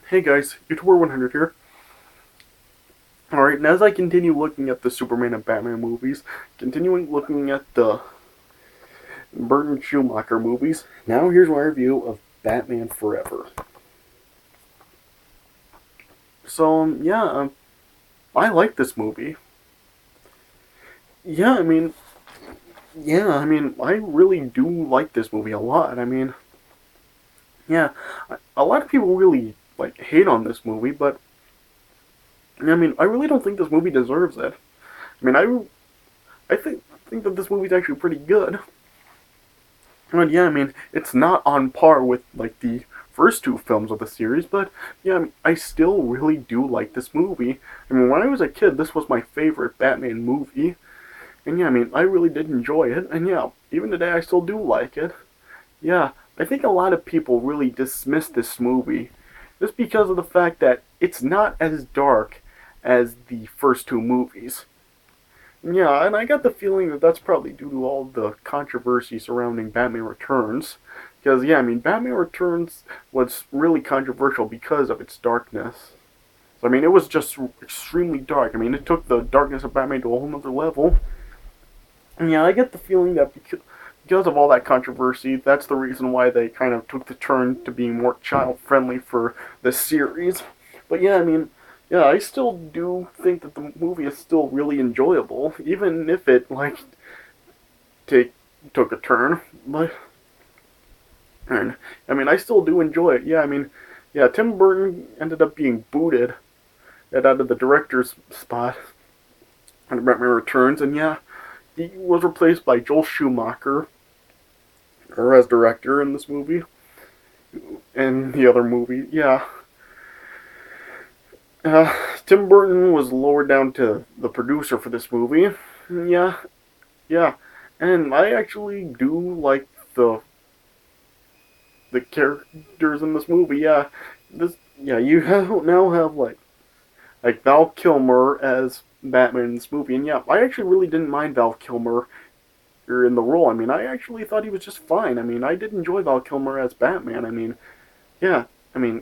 Hey guys, YouTuber 100 here. Alright, and as I continue looking at the Superman and Batman movies, continuing looking at the Burton Schumacher movies, now here's my review of Batman Forever. I like this movie. Yeah, I mean, I really do like this movie a lot. Yeah, a lot of people really, hate on this movie, but, I really don't think this movie deserves it. I mean, I think that this movie's actually pretty good. But yeah, it's not on par with like the first two films of the series, but yeah, I still really do like this movie. When I was a kid, this was my favorite Batman movie, and yeah, I really did enjoy it, and yeah, even today I still do like it. Yeah, I think a lot of people really dismiss this movie just because of the fact that it's not as dark as the first two movies. Yeah, and I got the feeling that that's probably due to all the controversy surrounding Batman Returns. Because, yeah, Batman Returns was really controversial because of its darkness. So, it was just extremely dark. It took the darkness of Batman to a whole nother level. And yeah, I get the feeling that because of all that controversy, that's the reason why they kind of took the turn to being more child friendly for the series. But yeah, yeah, I still do think that the movie is still really enjoyable, even if it take took a turn. But and, I still do enjoy it. Yeah, yeah, Tim Burton ended up being booted out of the director's spot when Batman Returns, and yeah, he was replaced by Joel Schumacher, or as director in this movie and the other movie. Yeah, uh, Tim Burton was lowered down to the producer for this movie. Yeah, yeah, and I actually do like the characters in this movie. Yeah, you now have like Val Kilmer as Batman in this movie, and yeah, I actually really didn't mind Val Kilmer in the role. I actually thought he was just fine. I did enjoy Val Kilmer as Batman. Yeah,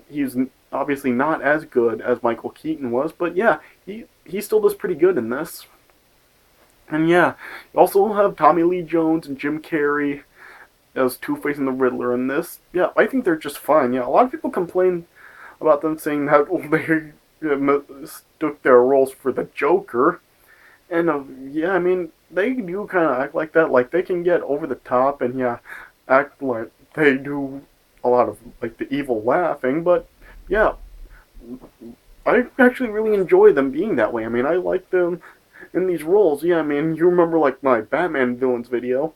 he's obviously not as good as Michael Keaton was, but yeah, he still does pretty good in this. And yeah, you also have Tommy Lee Jones and Jim Carrey as Two-Face and the Riddler in this. Yeah, I think they're just fine. Yeah, a lot of people complain about them saying that they mistook their roles for the Joker. And yeah, they do kind of act like that. Like, they can get over the top and, yeah, act like they do a lot of, like, the evil laughing. But, yeah, I actually really enjoy them being that way. I like them in these roles. Yeah, you remember, like, my Batman villains video.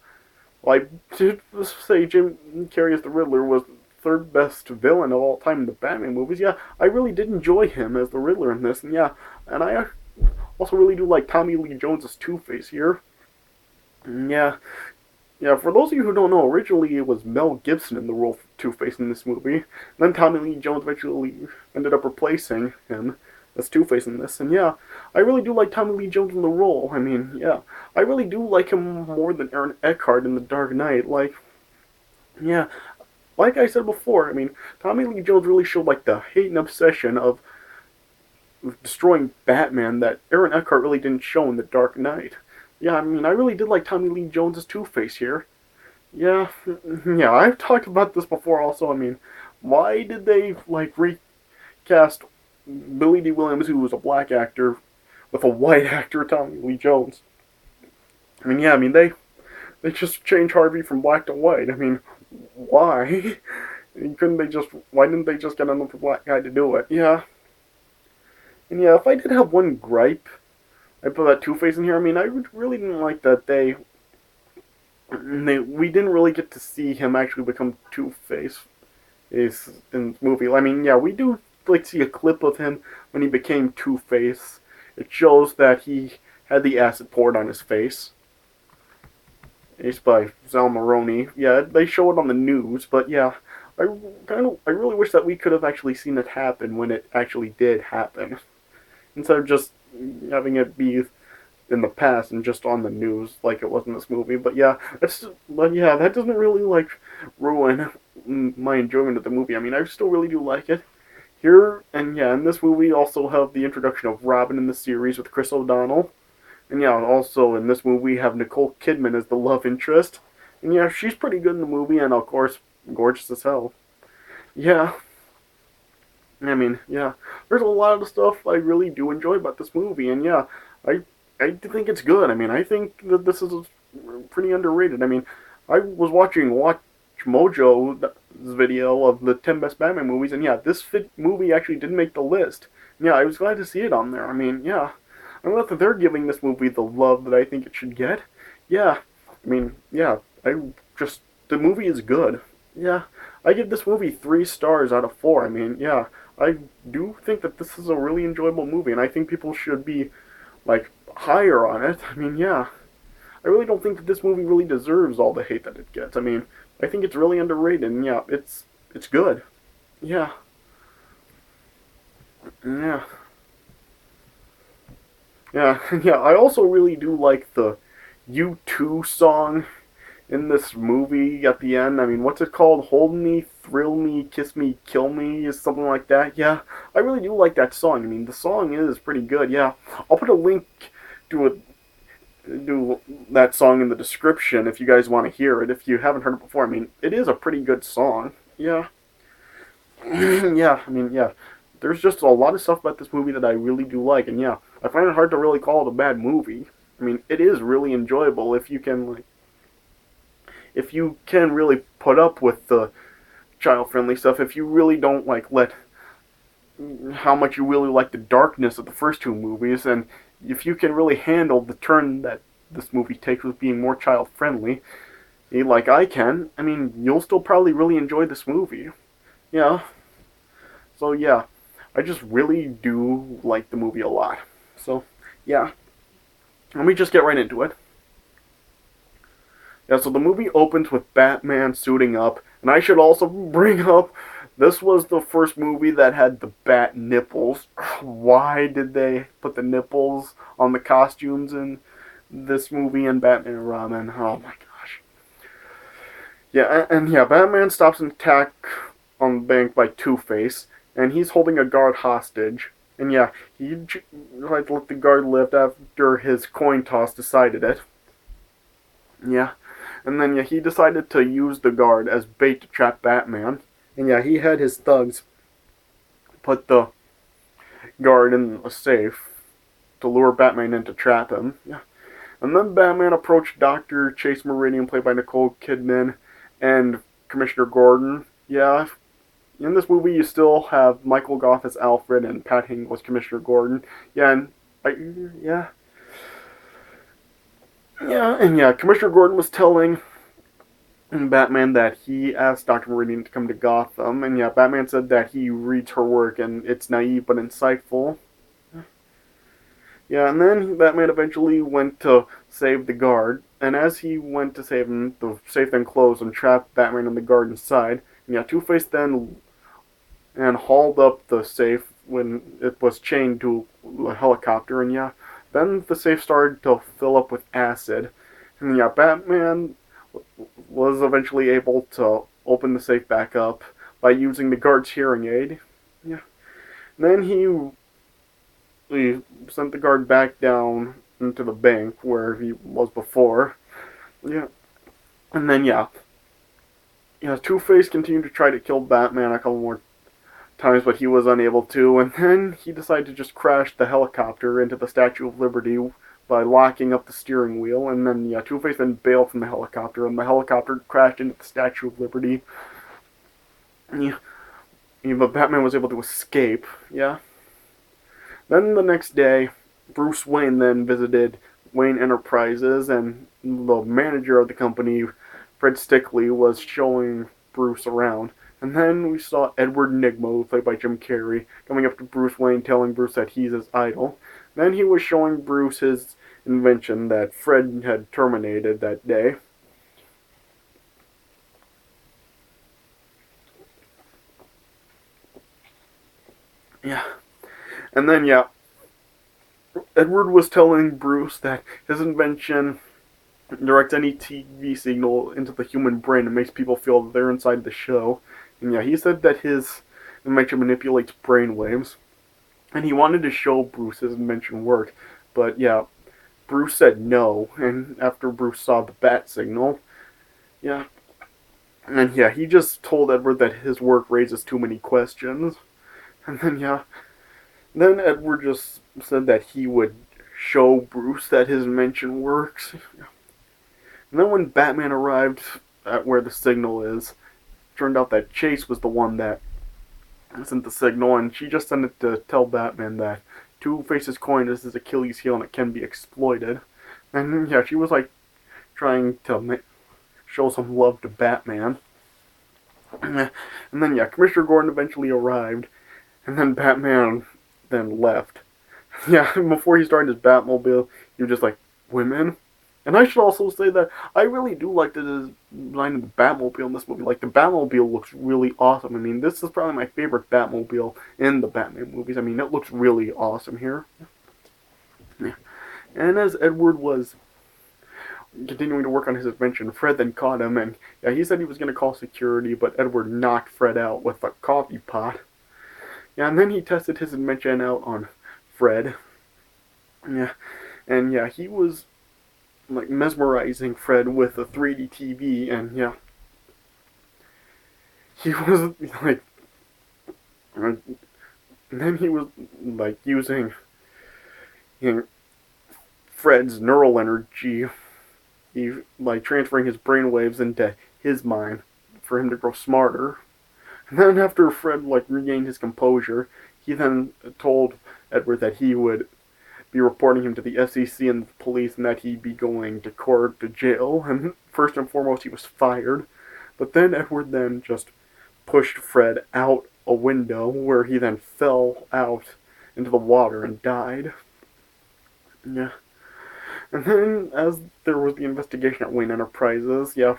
Like, to say Jim Carrey as the Riddler was the third best villain of all time in the Batman movies. Yeah, I really did enjoy him as the Riddler in this, and yeah, and I also really do like Tommy Lee Jones as Two-Face here. And yeah, yeah. For those of you who don't know, originally it was Mel Gibson in the role of Two-Face in this movie. And then Tommy Lee Jones eventually ended up replacing him as Two-Face in this. And yeah, I really do like Tommy Lee Jones in the role. Yeah, I really do like him more than Aaron Eckhart in The Dark Knight. Yeah, like I said before, Tommy Lee Jones really showed like the hate and obsession of destroying Batman that Aaron Eckhart really didn't show in The Dark Knight. Yeah, I really did like Tommy Lee Jones' Two-Face here. Yeah, yeah, I've talked about this before also. Why did they, like, recast Billy D. Williams, who was a black actor, with a white actor, Tommy Lee Jones? Yeah, they just changed Harvey from black to white. Why? Why didn't they just get another black guy to do it? Yeah. And yeah, if I did have one gripe, I put that Two-Face in here. I really didn't like that we didn't really get to see him actually become Two-Face is in the movie. Yeah, we do like see a clip of him when he became Two-Face. It shows that he had the acid poured on his face. It's by Sal Maroni. Yeah, they show it on the news, but yeah, I really wish that we could have actually seen it happen when it actually did happen, instead of just having it be in the past and just on the news like it was in this movie. But yeah, that doesn't really like ruin my enjoyment of the movie. I still really do like it. Here, and yeah, in this movie, also have the introduction of Robin in the series with Chris O'Donnell. And yeah, also in this movie, we have Nicole Kidman as the love interest. And yeah, she's pretty good in the movie, and of course, gorgeous as hell. Yeah, I mean, yeah, there's a lot of stuff I really do enjoy about this movie, and yeah, I I think it's good. I mean, I think that this is pretty underrated. I mean, I was watching Watch Mojo's video of the 10 best Batman movies, and yeah, this movie actually did make the list. Yeah, I was glad to see it on there. I mean, yeah, I'm glad that they're giving this movie the love that I think it should get. Yeah, I mean, yeah, I just the movie is good. Yeah, I give this movie 3 stars out of 4. I mean, yeah, I do think that this is a really enjoyable movie, and I think people should be like higher on it. I mean, yeah, I really don't think that this movie really deserves all the hate that it gets. I mean, I think it's really underrated, and yeah, it's good. Yeah, yeah, yeah, yeah. I also really do like the U2 song in this movie at the end. I mean, what's it called? Hold Me, Thrill Me, Kiss Me, Kill Me, is something like that. Yeah, I really do like that song. I mean, the song is pretty good. Yeah, I'll put a link to do that song in the description if you guys want to hear it. If you haven't heard it before, I mean, it is a pretty good song. Yeah, yeah. I mean, yeah. There's just a lot of stuff about this movie that I really do like, and yeah, I find it hard to really call it a bad movie. I mean, it is really enjoyable if you can really put up with the child friendly stuff, if you really don't like let how much you really like the darkness of the first 2 movies, and if you can really handle the turn that this movie takes with being more child friendly, like I can, I mean, you'll still probably really enjoy this movie. Yeah. So yeah, I just really do like the movie a lot. So yeah, let me just get right into it. Yeah, so the movie opens with Batman suiting up, and I should also bring up this was the first movie that had the bat nipples. Why did they put the nipples on the costumes in this movie and Batman and Robin? Oh my gosh. Yeah, and yeah, Batman stops an attack on the bank by Two Face, and he's holding a guard hostage. And yeah, he tried to let the guard live after his coin toss decided it. Yeah, and then yeah, he decided to use the guard as bait to trap Batman. And yeah, he had his thugs put the guard in a safe to lure Batman in to trap him. Yeah. And then Batman approached Dr. Chase Meridian, played by Nicole Kidman, and Commissioner Gordon. Yeah, in this movie you still have Michael Goff as Alfred and Pat Hingle as Commissioner Gordon. Yeah, and yeah, yeah, and yeah, Commissioner Gordon was telling Batman that he asked Dr. Meridian to come to Gotham, and yeah, Batman said that he reads her work and it's naive but insightful. Yeah, and then Batman eventually went to save the guard, and as he went to save him, the safe then closed and trapped Batman and the guard inside. And yeah, Two-Face then and hauled up the safe when it was chained to a helicopter, and yeah, then the safe started to fill up with acid. And yeah, Batman was eventually able to open the safe back up by using the guard's hearing aid. Yeah. Then he sent the guard back down into the bank where he was before. Yeah. And then yeah, Two-Face continued to try to kill Batman a couple more times, but he was unable to. And then he decided to just crash the helicopter into the Statue of Liberty by locking up the steering wheel. And then yeah, Two-Face then bailed from the helicopter, and the helicopter crashed into the Statue of Liberty. Yeah, but Batman was able to escape. Yeah. Then the next day, Bruce Wayne then visited Wayne Enterprises, and the manager of the company, Fred Stickley, was showing Bruce around. And then we saw Edward Nigma, played by Jim Carrey, coming up to Bruce Wayne, telling Bruce that he's his idol. Then he was showing Bruce his invention that Fred had terminated that day. Yeah. And then, yeah, Edward was telling Bruce that his invention directs any TV signal into the human brain and makes people feel that they're inside the show. And yeah, he said that his invention manipulates brainwaves. And he wanted to show Bruce his invention worked, but yeah, Bruce said no, and after Bruce saw the bat signal, yeah, and yeah, he just told Edward that his work raises too many questions. And then yeah, then Edward just said that he would show Bruce that his invention works. And then when Batman arrived at where the signal is, turned out that Chase was the one that sent the signal, and she just sent it to tell Batman that Two-Face's coin is his Achilles heel and it can be exploited. And yeah, she was like trying to show some love to Batman. And then yeah, Commissioner Gordon eventually arrived, and then Batman then left. Yeah, before he started his Batmobile, he was just like, women? And I should also say that I really do like the design of the Batmobile in this movie. Like, the Batmobile looks really awesome. I mean, this is probably my favorite Batmobile in the Batman movies. I mean, it looks really awesome here. Yeah. And as Edward was continuing to work on his invention, Fred then caught him, and yeah, he said he was going to call security, but Edward knocked Fred out with a coffee pot. Yeah, and then he tested his invention out on Fred. Yeah, and yeah, he was like mesmerizing Fred with a 3D TV, and yeah, he was like, and then he was like using, Fred's neural energy, like transferring his brainwaves into his mind for him to grow smarter. And then after Fred like regained his composure, he then told Edward that he would be reporting him to the FCC and the police, and that he'd be going to court, to jail, and first and foremost he was fired. But then Edward then just pushed Fred out a window, where he then fell out into the water and died. Yeah. And then as there was the investigation at Wayne Enterprises, yeah,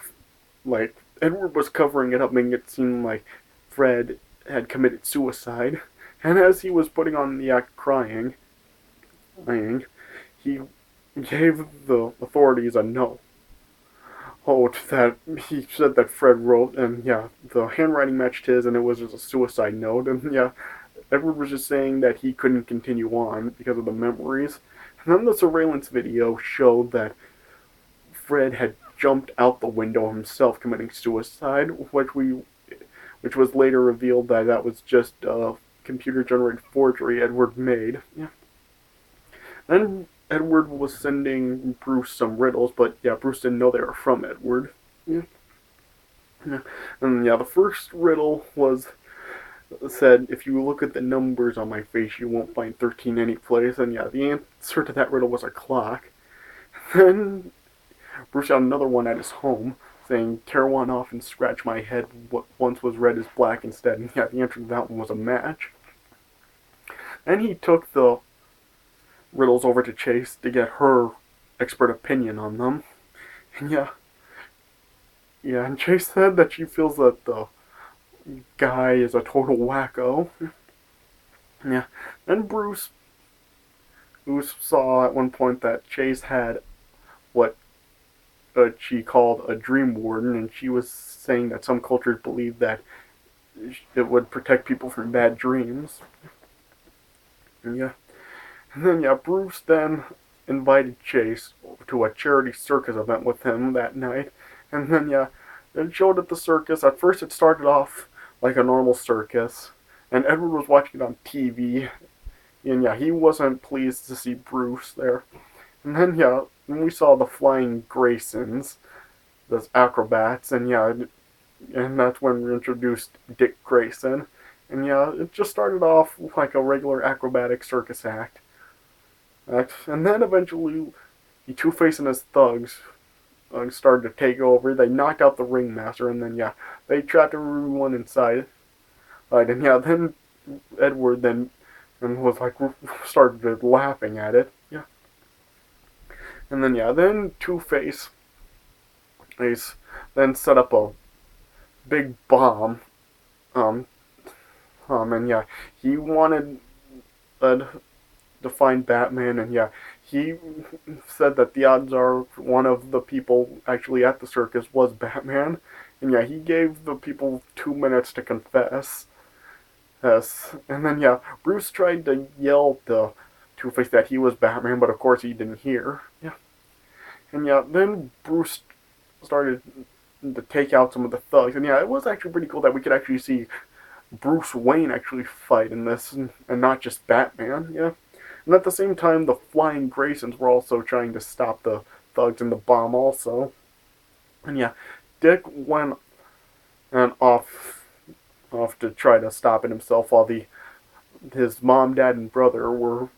like Edward was covering it up, making it seem like Fred had committed suicide. And as he was putting on the act crying, he gave the authorities a note that he said that Fred wrote, and yeah, the handwriting matched his, and it was just a suicide note, and yeah, Edward was just saying that he couldn't continue on because of the memories. And then the surveillance video showed that Fred had jumped out the window himself, committing suicide, which was later revealed that that was just a computer-generated forgery Edward made. Yeah. Then Edward was sending Bruce some riddles, but yeah, Bruce didn't know they were from Edward. Yeah. Yeah. And yeah, the first riddle said, if you look at the numbers on my face, you won't find 13 anyplace. And yeah, the answer to that riddle was a clock. Then Bruce got another one at his home, saying, tear one off and scratch my head. What once was red is black instead. And yeah, the answer to that one was a match. Then he took the riddles over to Chase to get her expert opinion on them. And yeah, and Chase said that she feels that the guy is a total wacko. Yeah, then Bruce saw at one point that Chase had what she called a dream warden, and she was saying that some cultures believe that it would protect people from bad dreams. And yeah. And then, yeah, Bruce then invited Chase to a charity circus event with him that night. And then, yeah, it showed at the circus. At first, it started off like a normal circus, and Edward was watching it on TV. And, yeah, he wasn't pleased to see Bruce there. And then, yeah, when we saw the Flying Graysons, those acrobats, and, yeah, and that's when we introduced Dick Grayson. And, yeah, it just started off like a regular acrobatic circus act. And then eventually, the Two-Face and his thugs started to take over. They knocked out the ringmaster, and then, yeah, they trapped everyone inside. And, yeah, then Edward then was like, started laughing at it. Yeah. And then, yeah, then Two-Face then set up a big bomb. And, yeah, he wanted to find Batman, and yeah, he said that the odds are one of the people actually at the circus was Batman, and yeah, he gave the people 2 minutes to confess. Yes, and then yeah, Bruce tried to yell to Two-Face that he was Batman, but of course he didn't hear. Yeah, and yeah, then Bruce started to take out some of the thugs, and yeah, it was actually pretty cool that we could actually see Bruce Wayne actually fight in this, and not just Batman. Yeah, and at the same time, the Flying Graysons were also trying to stop the thugs and the bomb also. And yeah, Dick went and off to try to stop it himself while the his mom, dad, and brother were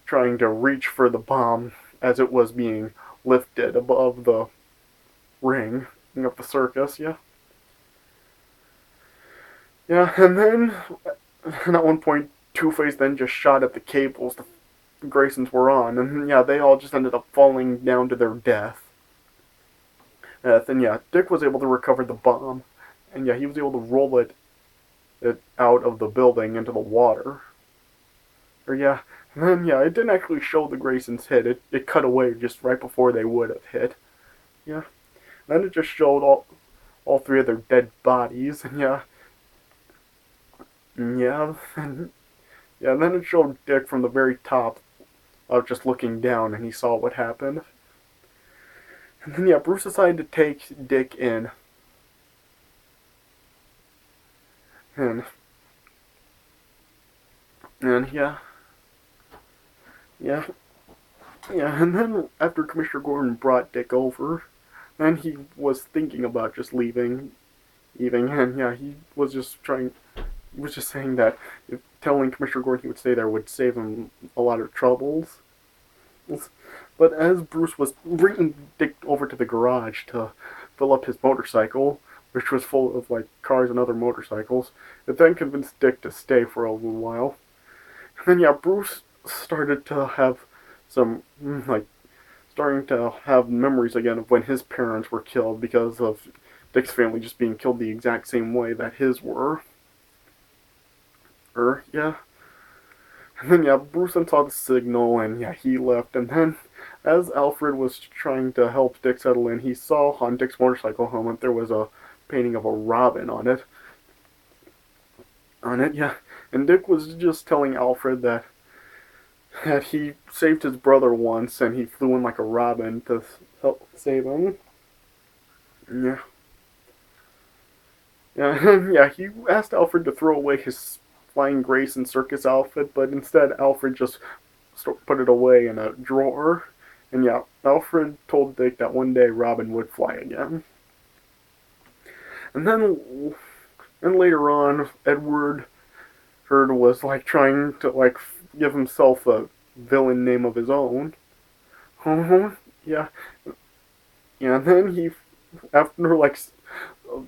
trying to reach for the bomb as it was being lifted above the ring of the circus. Yeah, yeah, and then at one point, Two Face then just shot at the cables the Graysons were on, and yeah, they all just ended up falling down to their death. And yeah, Dick was able to recover the bomb, and yeah, he was able to roll it out of the building into the water. Or yeah, and then yeah, it didn't actually show the Graysons hit. It cut away just right before they would have hit. Yeah, and then it just showed all three of their dead bodies, and yeah, yeah, and yeah, and then it showed Dick from the very top, just looking down, and he saw what happened. And then yeah, Bruce decided to take Dick in, and and yeah, yeah, yeah, and then after Commissioner Gordon brought Dick over, then he was thinking about just leaving, and yeah, he was just trying. He was just saying that if telling Commissioner Gordon he would stay there would save him a lot of troubles. But as Bruce was bringing Dick over to the garage to fill up his motorcycle, which was full of like cars and other motorcycles, it then convinced Dick to stay for a little while. And then yeah, Bruce started to have some like starting to have memories again of when his parents were killed because of Dick's family just being killed the exact same way that his were. Yeah. And then yeah, Bruce then saw the signal and yeah, he left. And then as Alfred was trying to help Dick settle in, he saw on Dick's motorcycle helmet there was a painting of a robin on it. Yeah. And Dick was just telling Alfred that he saved his brother once and he flew in like a robin to help save him. Yeah. Yeah, yeah, he asked Alfred to throw away his Flying Grayson circus outfit, but instead Alfred just put it away in a drawer. And yeah, Alfred told Dick that one day Robin would fly again. And then, and later on, Edward Heard was like trying to like give himself a villain name of his own. Yeah, yeah. And then he, after like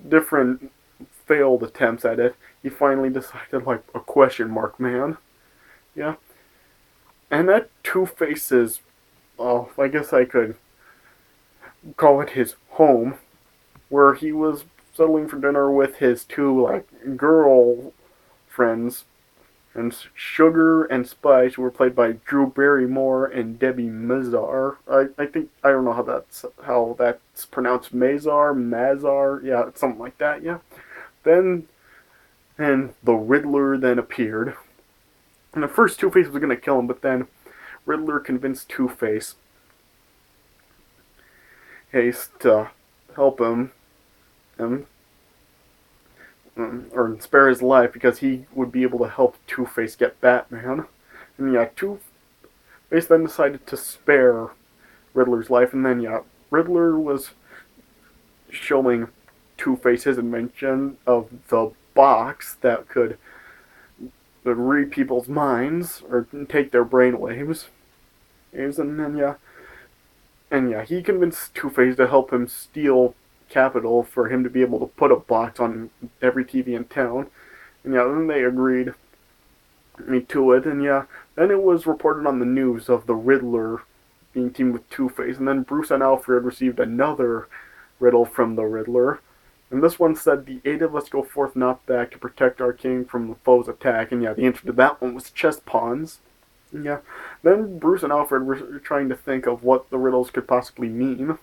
different failed attempts at it, he finally decided like a question mark man. Yeah, and that Two Faces, oh, I guess I could call it his home, where he was settling for dinner with his two like girl friends, and Sugar and Spice, who were played by Drew Barrymore and Debbie Mazar. I think I don't know how that's pronounced. Mazar, yeah, something like that. Yeah. Then and the Riddler then appeared. And at first Two Face was gonna kill him, but then Riddler convinced Two Face to help him or spare his life because he would be able to help Two Face get Batman. And yeah, Two Face then decided to spare Riddler's life, and then yeah, Riddler was showing Two Face his invention of the box that could read people's minds or take their brainwaves. And yeah, he convinced Two Face to help him steal capital for him to be able to put a box on every TV in town. And yeah, then they agreed to it. And yeah, then it was reported on the news of the Riddler being teamed with Two Face. And then Bruce and Alfred received another riddle from the Riddler. And this one said, "The 8 of us go forth not back to protect our king from the foe's attack." And yeah, the answer to that one was chess pawns. And yeah, then Bruce and Alfred were trying to think of what the riddles could possibly mean.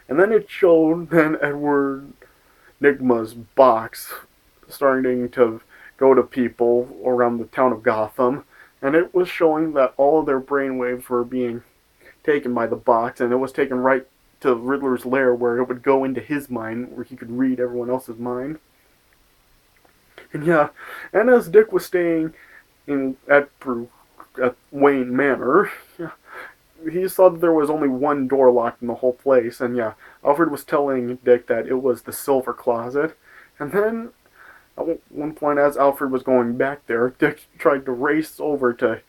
And then it showed then Edward Nigma's box starting to go to people around the town of Gotham, and it was showing that all of their brainwaves were being taken by the box, and it was taken right to Riddler's lair where it would go into his mind, where he could read everyone else's mind. And yeah, and as Dick was staying at Wayne Manor, yeah, he saw that there was only one door locked in the whole place, and yeah, Alfred was telling Dick that it was the silver closet. And then, at one point, as Alfred was going back there, Dick tried to race over to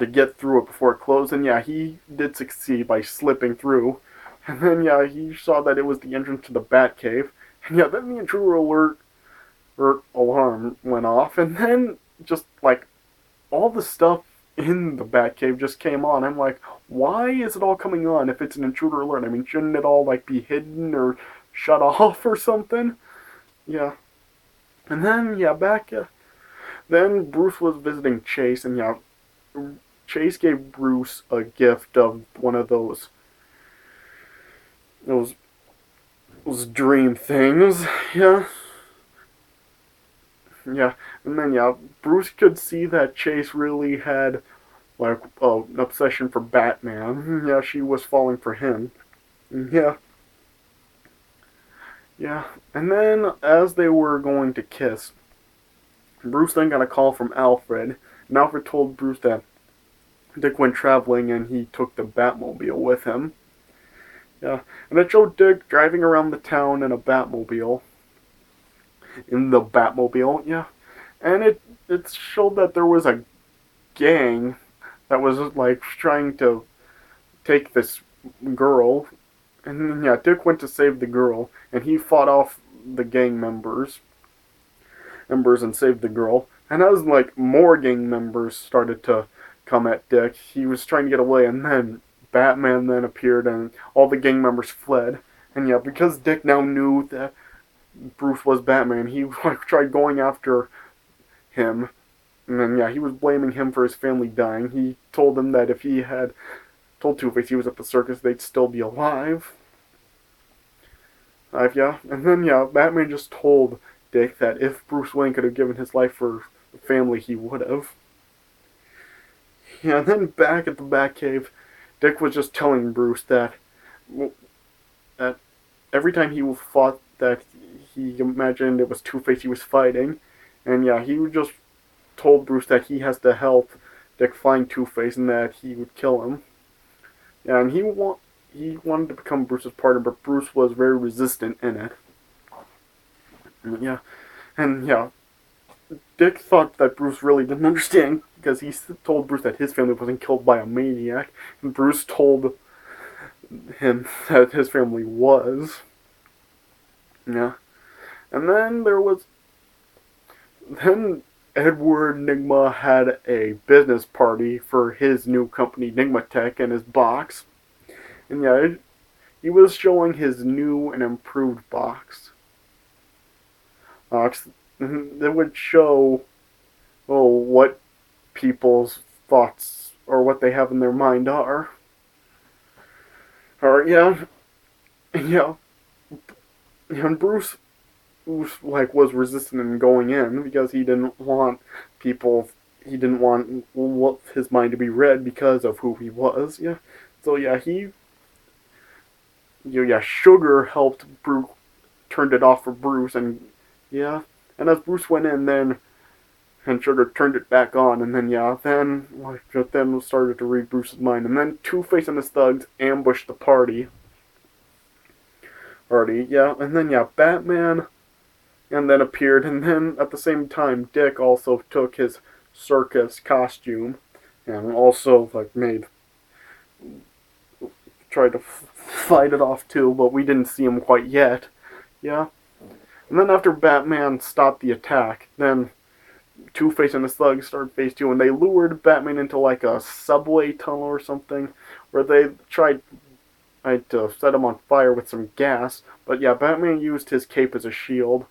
get through it before it closed, and yeah, he did succeed by slipping through. And then yeah, he saw that it was the entrance to the Batcave, and yeah, then the intruder alert or alarm went off, and then just like all the stuff in the Batcave just came on. I'm like, why is it all coming on if it's an intruder alert? I mean, shouldn't it all like be hidden or shut off or something? Yeah. And then yeah, then Bruce was visiting Chase, and yeah, Chase gave Bruce a gift of one of those dream things. Yeah. Yeah, and then yeah, Bruce could see that Chase really had like an obsession for Batman. Yeah, she was falling for him. Yeah, yeah. And then as they were going to kiss, Bruce then got a call from Alfred, and Alfred told Bruce that Dick went traveling and he took the Batmobile with him. Yeah, and it showed Dick driving around the town in a Batmobile. In the Batmobile, yeah. And it showed that there was a gang that was like trying to take this girl, and then, yeah, Dick went to save the girl, and he fought off the gang members and saved the girl. And as like more gang members started to come at Dick, he was trying to get away, and then Batman then appeared, and all the gang members fled. And yeah, because Dick now knew that Bruce was Batman, he like tried going after him, and then yeah, he was blaming him for his family dying. He told him that if he had told Two-Face he was at the circus, they'd still be alive. Yeah, and then yeah, Batman just told Dick that if Bruce Wayne could have given his life for the family, he would have. Yeah, and then back at the Batcave, Dick was just telling Bruce that every time he fought, that he imagined it was Two-Face he was fighting, and yeah, he just told Bruce that he has to help Dick find Two-Face and that he would kill him. Yeah, and he wanted to become Bruce's partner, but Bruce was very resistant in it. Yeah, and yeah, Dick thought that Bruce really didn't understand, because he told Bruce that his family wasn't killed by a maniac, and Bruce told him that his family was. Yeah. And then then Edward Nygma had a business party for his new company, Nygma Tech, in his box. And yeah, he was showing his new and improved box. That would show, what people's thoughts or what they have in their mind are. Yeah. Yeah. And Bruce was resistant in going in because he didn't want his mind to be read because of who he was. Yeah. So yeah, Sugar helped Bruce, turned it off for Bruce, and yeah, and as Bruce went in, then and Sugar turned it back on, and then yeah, then started to read Bruce's mind, and then Two-Face and his thugs ambushed the party. Yeah, and then yeah, Batman and then appeared, and then at the same time Dick also took his circus costume and also tried to fight it off too, but we didn't see him quite yet. Yeah. And then after Batman stopped the attack, then Two-Face and his thugs started phase 2, and they lured Batman into like a subway tunnel or something, where they tried to set him on fire with some gas. But yeah, Batman used his cape as a shield,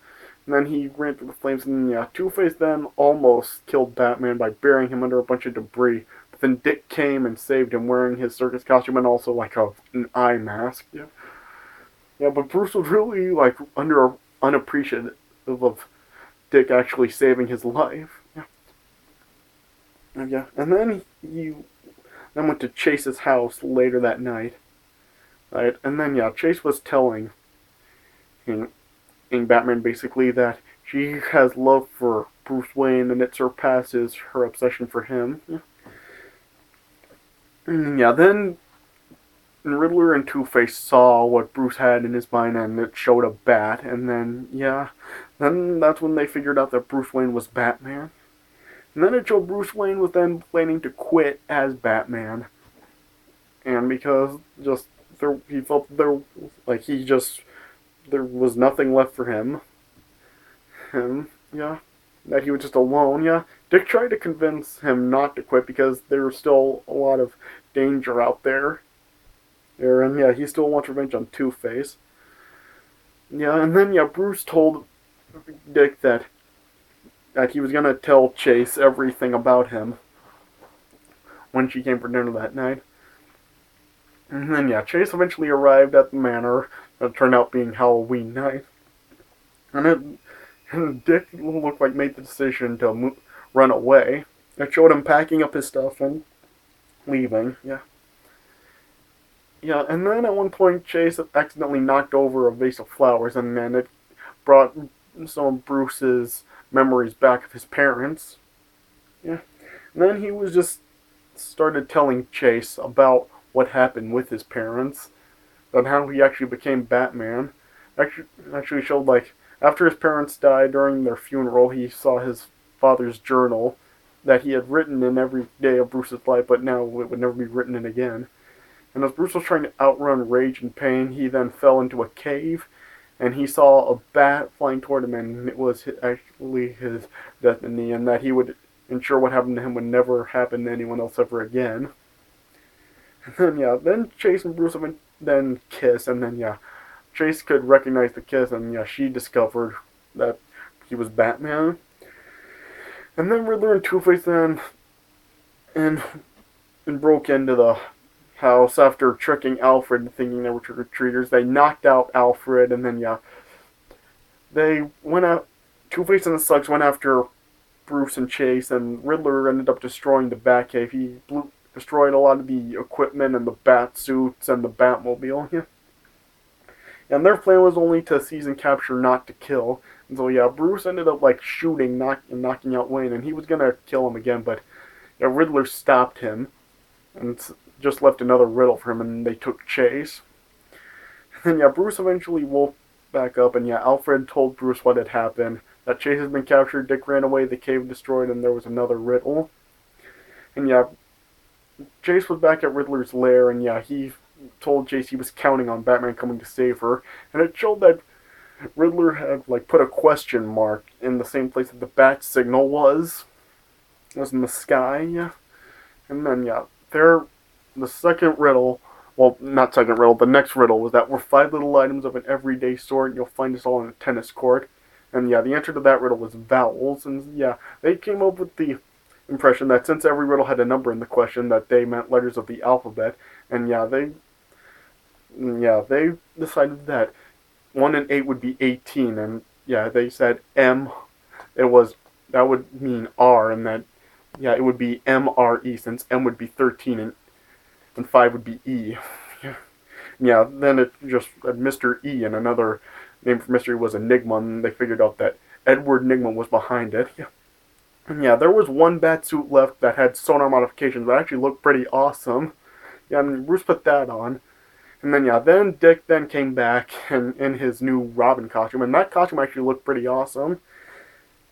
and then he ran through the flames, and yeah, Two-Face then almost killed Batman by burying him under a bunch of debris. But then Dick came and saved him, wearing his circus costume and also like an eye mask. Yeah, yeah, but Bruce was really unappreciative of Dick actually saving his life. Yeah, and then he then went to Chase's house later that night, right? And then yeah, Chase was telling in Batman basically that she has love for Bruce Wayne and it surpasses her obsession for him. Yeah, and yeah then Riddler and Two-Face saw what Bruce had in his mind and it showed a bat, and then yeah, then that's when they figured out that Bruce Wayne was Batman. And then it showed Bruce Wayne was then planning to quit as Batman. And because just he felt there there was nothing left for him. And yeah, that he was just alone. Yeah, Dick tried to convince him not to quit because there was still a lot of danger out there. And yeah, he still wants revenge on Two-Face. Yeah, and then yeah, Bruce told Dick that he was gonna tell Chase everything about him when she came for dinner that night. And then yeah, Chase eventually arrived at the manor that turned out being Halloween night. And Dick looked like made the decision to run away. It showed him packing up his stuff and leaving. Yeah. Yeah, and then at one point Chase accidentally knocked over a vase of flowers, and then it brought some of Bruce's memories back of his parents. Yeah. And then he was just started telling Chase about what happened with his parents, and how he actually became Batman. Actually showed like after his parents died during their funeral, he saw his father's journal that he had written in every day of Bruce's life, but now it would never be written in again. And as Bruce was trying to outrun rage and pain, he then fell into a cave, and he saw a bat flying toward him, and it was actually his destiny, and that he would ensure what happened to him would never happen to anyone else ever again. And then yeah, then Chase and Bruce then kiss, and then yeah, Chase could recognize the kiss, and yeah, she discovered that he was Batman. And then Riddler and Two-Face then and broke into the house after tricking Alfred thinking they were trick-or-treaters. They knocked out Alfred, and then yeah, they went out. Two-Face and the Slugs went after Bruce and Chase, and Riddler ended up destroying the Batcave. He destroyed a lot of the equipment and the bat suits and the Batmobile. Yeah. And their plan was only to seize and capture, not to kill. And so yeah, Bruce ended up like shooting, knocking out Wayne, and he was gonna kill him again, but yeah, Riddler stopped him and just left another riddle for him, and they took Chase. And yeah, Bruce eventually woke back up, and yeah, Alfred told Bruce what had happened. That Chase had been captured, Dick ran away, the cave destroyed, and there was another riddle. And yeah, Chase was back at Riddler's lair, and yeah, he told Chase he was counting on Batman coming to save her. And it showed that Riddler had like put a question mark in the same place that the bat signal was. It was in the sky, yeah. And then yeah, the second riddle, well, not second riddle, the next riddle was that we're 5 little items of an everyday sort, and you'll find us all on a tennis court. And yeah, the answer to that riddle was vowels, and yeah, they came up with the impression that since every riddle had a number in the question, that they meant letters of the alphabet, and yeah, they decided that 1 and 8 would be 18, and yeah, they said M, that would mean R, and that, yeah, it would be MRE, since M would be 13, and 5 would be E. Yeah, then it just Mr. E, and another name for mystery was Enigma, and they figured out that Edward Nygma was behind it. Yeah. And yeah, there was one bat suit left that had sonar modifications that actually looked pretty awesome. Yeah, and Bruce put that on. And then yeah, then Dick then came back and in his new Robin costume, and that costume actually looked pretty awesome.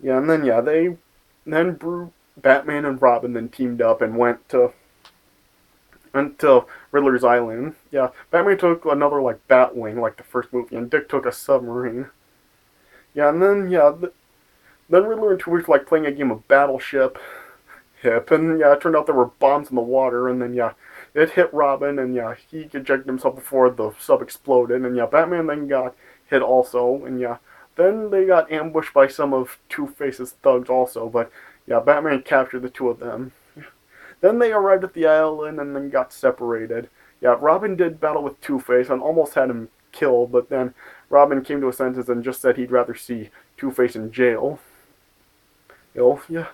Yeah, and then yeah, Batman and Robin then teamed up and went to Riddler's Island. Yeah, Batman took another like Batwing like the first movie, and Dick took a submarine. Yeah, and then yeah, then Riddler and Two-Face were like playing a game of Battleship Hip, and yeah, it turned out there were bombs in the water, and then yeah, it hit Robin, and yeah, he ejected himself before the sub exploded, and yeah, Batman then got hit also, and yeah, then they got ambushed by some of Two-Face's thugs also, but yeah, Batman captured the two of them. Then they arrived at the island and then got separated. Yeah, Robin did battle with Two-Face and almost had him killed, but then Robin came to his senses and just said he'd rather see Two-Face in jail. Yeah.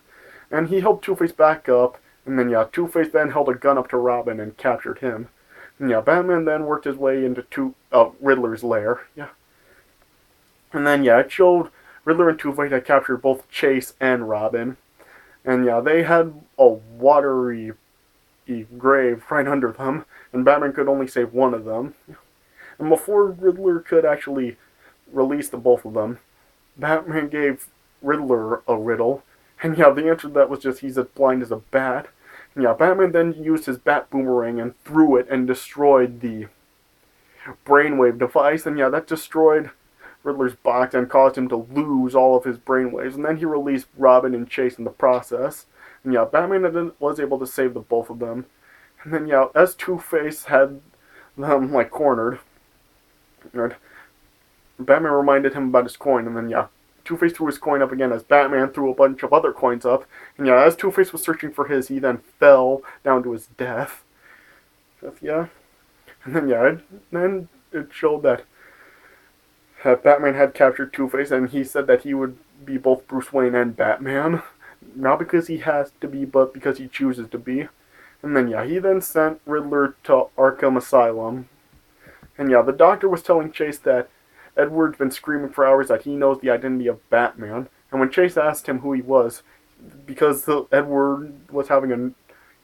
And he helped Two-Face back up, and then, yeah, Two-Face then held a gun up to Robin and captured him. And, yeah, Batman then worked his way into Riddler's lair. Yeah. And then, yeah, it showed Riddler and Two-Face had captured both Chase and Robin. And, yeah, they had a watery grave right under them, and Batman could only save one of them. And before Riddler could actually release the both of them, Batman gave Riddler a riddle, and yeah, the answer to that was just he's as blind as a bat. And yeah, Batman then used his bat boomerang and threw it and destroyed the brainwave device, and yeah, that destroyed Riddler's box and caused him to lose all of his brainwaves. And then he released Robin and Chase in the process. And yeah, Batman was able to save the both of them. And then yeah, as Two-Face had them like cornered, right, Batman reminded him about his coin, and then yeah, Two-Face threw his coin up again as Batman threw a bunch of other coins up. And yeah, as Two-Face was searching for his, he then fell down to his death. Yeah. And then yeah, then it showed that Batman had captured Two-Face, and he said that he would be both Bruce Wayne and Batman. Not because he has to be, but because he chooses to be. And then yeah, he then sent Riddler to Arkham Asylum. And yeah, the doctor was telling Chase that Edward's been screaming for hours that he knows the identity of Batman. And when Chase asked him who he was, because Edward was having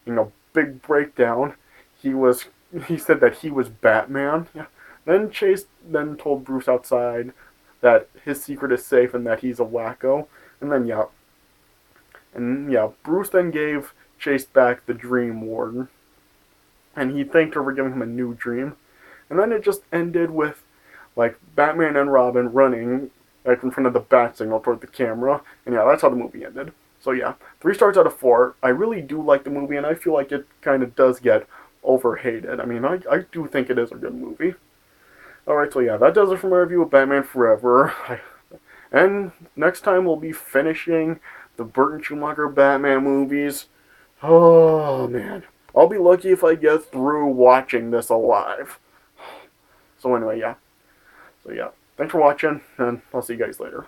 a big breakdown, he said that he was Batman. Yeah. Then Chase then told Bruce outside that his secret is safe and that he's a wacko. And yeah, Bruce then gave Chase back the Dream Warden, and he thanked her for giving him a new dream. And then it just ended with like Batman and Robin running like in front of the bat signal toward the camera, and yeah, that's how the movie ended. So yeah, 3 stars out of 4. I really do like the movie, and I feel like it kind of does get overhated. I mean, I do think it is a good movie. Alright, so yeah, that does it for my review of Batman Forever. And next time we'll be finishing the Burton Schumacher Batman movies. Oh, man. I'll be lucky if I get through watching this alive. So anyway, yeah. So yeah, thanks for watching, and I'll see you guys later.